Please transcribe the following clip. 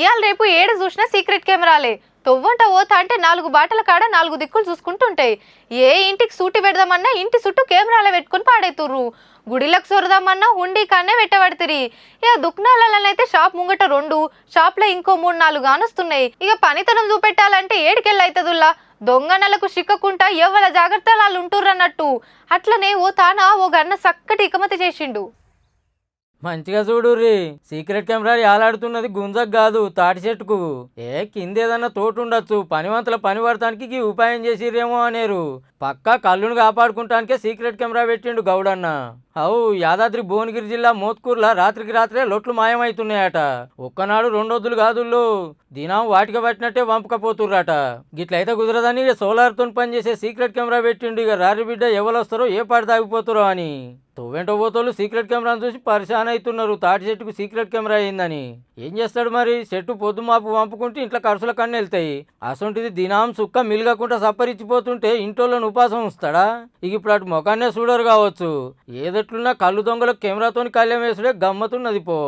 ఇయాల రేపు ఏడు చూసినా సీక్రెట్ కెమెరాలే. తొవ్వంట పోతా అంటే 4 బాటల కాడ 4 దిక్కులు చూసుకుంటుంటాయి. ఏ ఇంటికి సూటి పెడదామన్నా ఇంటి చుట్టూ కెమెరాలు పెట్టుకుని పాడైతుర్రు. గుడిలకు సొరదామన్నా హుండీ కాన్నే పెట్టబడుతుంది. ఇక దుకాణాలైతే షాప్ ముంగట 2, షాప్లో ఇంకో 3-4 కానొస్తున్నాయి. ఇక పనితనం చూపెట్టాలంటే ఏడికెళ్ళైతుందిలా. దొంగనలకు చిక్కకుండా ఎవరి జాగ్రత్తలు వాళ్ళు ఉంటుర్రన్నట్టు. అట్లనే ఓ తాన ఓ గన్న చక్కటి ఇకమతి చేసిండు. మంచిగా చూడుర్రి, సీక్రెట్ కెమెరా యాలాడుతున్నది గుంజకు కాదు తాటి చెట్టుకు. కిందేదన్నా తోటు ఉండొచ్చు, పనివంతుల పని పడటానికి ఈ ఉపాయం చేసిరేమో అనేరు. పక్కా కళ్ళును కాపాడుకుంటానికే సీక్రెట్ కెమెరా పెట్టిండు గౌడన్న. అవు యాదాద్రి భువనగిరి జిల్లా మోత్కూర్ల రాత్రికి రాత్రే లొట్లు మాయమవుతున్నాయట. ఒక్కనాడు 2 రోజులు కాదుల్లో దినం వాటికి పట్టినట్టే వంపకపోతుర్రట. గిట్లయితే కుదరదని సోలార్తో పనిచేసే సీక్రెట్ కెమెరా పెట్టిండు. ఇక రారి బిడ్డ ఎవరు వస్తారో ఏ పాటి తాగిపోతారో అని. తొవ్వెంట పోతోళ్ళు సీక్రెట్ కెమెరాను చూసి పరిశాన్ అవుతున్నారు. తాటి చెట్టుకు సీక్రెట్ కెమెరా అయిందని. ఏం చేస్తాడు మరి, చెట్టు పొద్దు మాపు వంపుకుంటే ఇంట్లో ఖర్చుల కన్ను వెళ్తాయి. అసొంటిది దినాం సుక్క మిలగకుండా సప్పరిచ్చిపోతుంటే ఇంటోళ్ళను ఉపాసం ఉంచుతాడా? ఇక ఇప్పుడు అటు ముఖాన్నే చూడరు కావచ్చు. ఏదట్లున్నా కళ్ళు దొంగలకు కెమెరాతోని కళ్యాణం వేసుడే గమ్మతున్నది పో.